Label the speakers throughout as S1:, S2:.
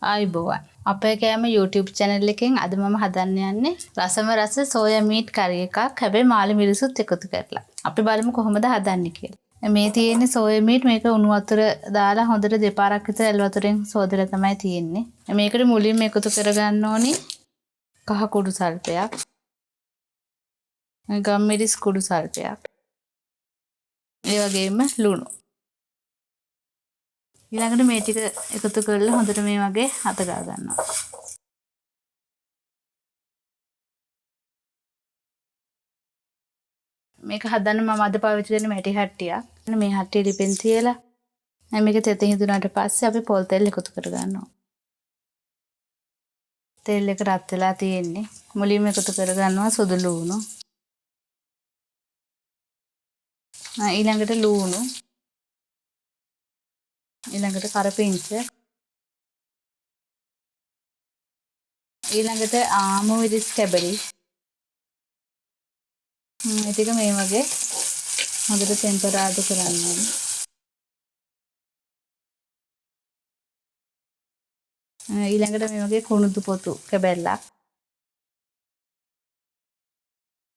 S1: ආයුබෝවන්. අපේ කෑම YouTube channel එකෙන් අද මම හදන්න යන්නේ රසම රස සෝයා මීට් කරි එකක්. හැබැයි මාළු මිරිසුත් එකතු කරලා. අපි බලමු කොහොමද හදන්නේ කියලා. මේ තියෙන්නේ සෝයා මීට්. මේක උණු වතුර දාලා හොඳට දෙපාරක් විතර එළ වතුරෙන් සෝදලා තමයි තියෙන්නේ. මේකට මුලින්ම එකතු කරගන්න ඕනි කහ කුඩු සල්පයක්. ගම්මිරිස් කුඩු සල්පයක්. ඒ වගේම ලුණු. ඊළඟට මේ ටික එකතු කරලා හොඳට මේ වගේ හත ගා ගන්නවා. මේක හදන්න මම අද පාවිච්චි කරන්නේ මැටි හට්ටියක්. මේ හට්ටිය ලිපෙන් තියලා මේක තෙත හිඳුනාට පස්සේ අපි පොල් තෙල් එකතු කර ගන්නවා. තෙල් එක රත් වෙලා තියෙන්නේ. මුලින්ම එකතු කර ගන්නවා සුදු ලුණු. ඊළඟට ලුණු. ඊළඟට කරපිංච. ඊළඟට ආමු මිරිස් කැබලි. මේ ටික මේ වගේ හොඳට ටෙම්පරාදු කරන්න ඕනේ. ඊළඟට මේ වගේ කුණුදු පොතු කැබැල්ලක්.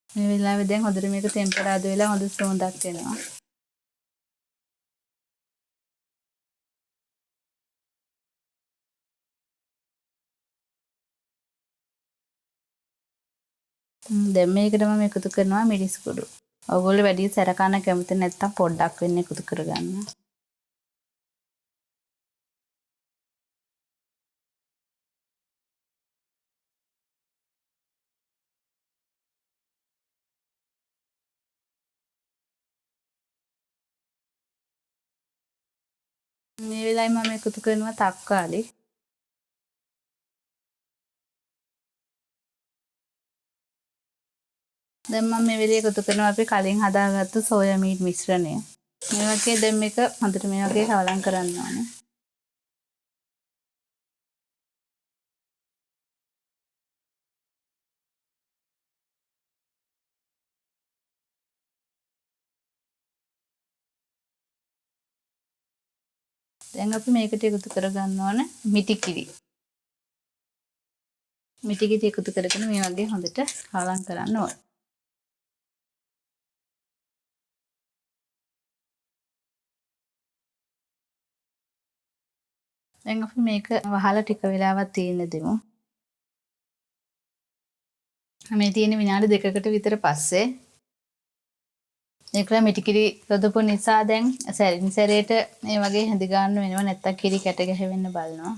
S1: මේ වෙලාවේ දැන් හොඳට මේක ටෙම්පරාදු වෙලා හොඳ සුවඳක් එනවා. දැන් මේකට මම එකතු කරනවා මිරිස් කුඩු. ඔයගොල්ලෝ වැඩි සැර කන කැමති නැත්නම් පොඩ්ඩක් වෙන්න එකතු කරගන්න. මේ වෙලාවේ මම එකතු කරනවා තක්කාලි. දැන් මම මේ වෙලේ එකතු කරනවා අපි කලින් හදාගත්තු සෝයා මීට් මිශ්‍රණය. මේ වගේ දැන් මේක හොඳට මේ වගේ කලවම් කරන්න ඕනේ. දැන් අපි මේකට එකතු කරගන්න ඕන මිටි කිරි. මිටි කිරි එකතු කරගෙන මේ වගේ හොඳට කලවම් කරන්න ඕන. දැන් අපි මේක වහලා ටික වෙලාවක් තියෙන්න දෙමු. මේ තියෙන විනාඩි 2කට විතර පස්සේ ඒකලා මිටි කිරි යොදපු නිසා දැන් සැරින් සැරේට මේ වගේ හැඳි ගන්න වෙනවා නැත්තම් කිරි කැට ගැහෙන්න බලනවා.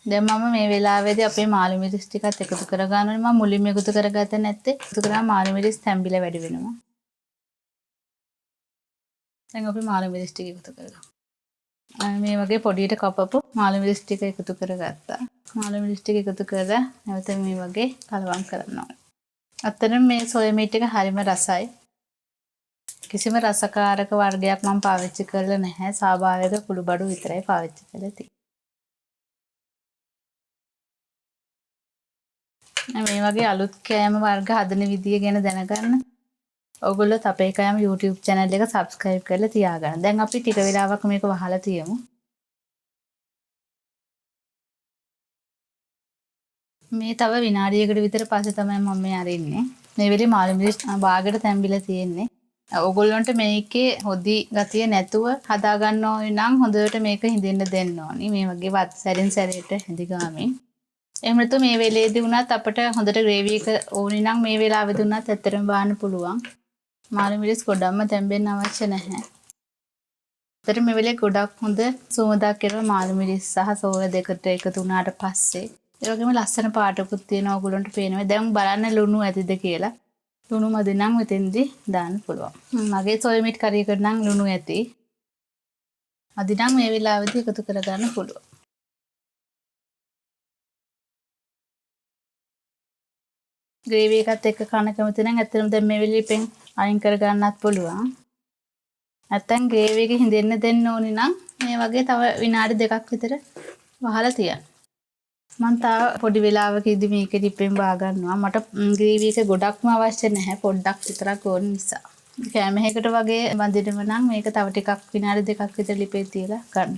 S1: දැන් මම මේ වෙලාවේදී අපේ මාළු මිරිස් ටිකත් එකතු කර ගන්නවා. මම මුලින්ම එකතු කරගත්තේ නැත්තේ එකතු කරාම මාළු මිරිස් තැඹිලා වැඩි වෙනවා. දැන් අපි මාළු මිරිස් ටික එකතු කරගමු. මේ වගේ පොඩියට කපපු මාළු මිරිස් ටික එකතු කරගත්තා. මාළු මිරිස් ටික එකතු කරලා නැවත මේ වගේ කලවම් කරනවා. අතරම මේ සෝයා මීට් එක හරිම රසයි. කිසිම රසකාරක වර්ගයක් මම පාවිච්චි කරලා නැහැ. ස්වාභාවික කුළු බඩු විතරයි පාවිච්චි කරලා තියෙන්නේ. මේ වගේ අලුත් කෑම වර්ග හදන විදිය ගැන දැනගන්න ඔයගොල්ලෝ අපේ කෑම YouTube channel එක subscribe කරලා තියාගන්න. දැන් අපි ටික වෙලාවක් මේක වහලා තියමු. මේ තව විනාඩියකට විතර පස්සේ තමයි මම මේ අරින්නේ. මේ වෙලේ මාළු මිරිස් බාගට තැම්බිලා තියෙන්නේ. ඔයගොල්ලන්ට මේකේ හොදි ගතිය නැතුව හදා ගන්න ඕනේ නම් හොඳට මේක හිඳෙන්න දෙන්න ඕනි. මේ වගේ වත් සැරින් සැරේට හිඳි ගාමින්. එහෙම නැත්නම් මේ වෙලේදී වුණත් අපිට හොඳට ග්‍රේවි එක ඕනි නම් මේ වෙලාවෙදී වුණත් ඇත්තටම බාන්න පුළුවන්. මාළු මිරිස් ගොඩක්ම තැම්බෙන්න අවශ්‍ය නැහැ. ඇත්තටම මේ වෙලේ ගොඩක් හොඳ සුවඳක් එනවා මාළු මිරිස් සහ සෝයා දෙකට එකතු වුණාට පස්සේ. ඒ වගේම ලස්සන පාටකුත් තියෙනවා ඔයගොල්ලන්ට පේනවා. දැන් බලන්න ලුණු ඇතිද කියලා. ලුණු මදි නම් මෙතෙන්දී දාන්න පුළුවන්. මගේ සෝයා මීට් කරි එකට නම් ලුණු ඇති. අදි නම් මේ වෙලාවෙදී එකතු කරගන්න පුළුවන්. ග්‍රේවි එකත් එක්ක කන කැමති නම් ඇත්තටම දැන් මේ වෙලේ පෙන් අයින් කර ගන්නත් පුළුවන්. නැත්තම් ග්‍රේවි එක හිඳෙන්න දෙන්න ඕනි නම් මේ වගේ තව විනාඩි 2ක් විතර වහලා තියන්න. මම තාම පොඩි වෙලාවකදී මේක ඩිපෙන් බා ගන්නවා. මට ග්‍රේවි එක ගොඩක්ම අවශ්‍ය නැහැ. පොඩ්ඩක් විතරක් ඕන නිසා. කෑම එකකට වගේ වඳිනව නම් මේක තව ටිකක් විනාඩි 2ක් විතර ලිපේ තියලා ගන්න.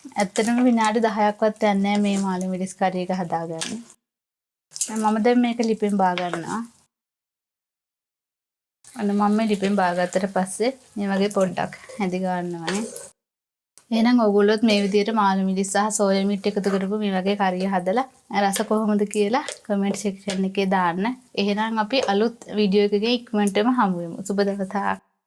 S1: ඇත්තටම විනාඩි 10ක්වත් යන්නේ නැහැ මේ මාළු මිරිස් කරි එක හදාගන්න. මම දැන් මේක ලිපෙන් බා ගන්නවා. අන්න මම මේ ලිපෙන් බාගත්තට පස්සේ මේ වගේ පොඩ්ඩක් හැදි ගන්නවානේ. එහෙනම් ඔයගොල්ලොත් මේ විදිහට මාළු මිරිස් සහ සෝයා මීට් එකතු කරපු මේ වගේ කරිය හදලා රස කොහොමද කියලා කමෙන්ට් සෙක්ෂන් එකේ දාන්න. එහෙනම් අපි අලුත් වීඩියෝ එකකින් ඉක්මනටම හමු වෙමු. සුබ දවසක්.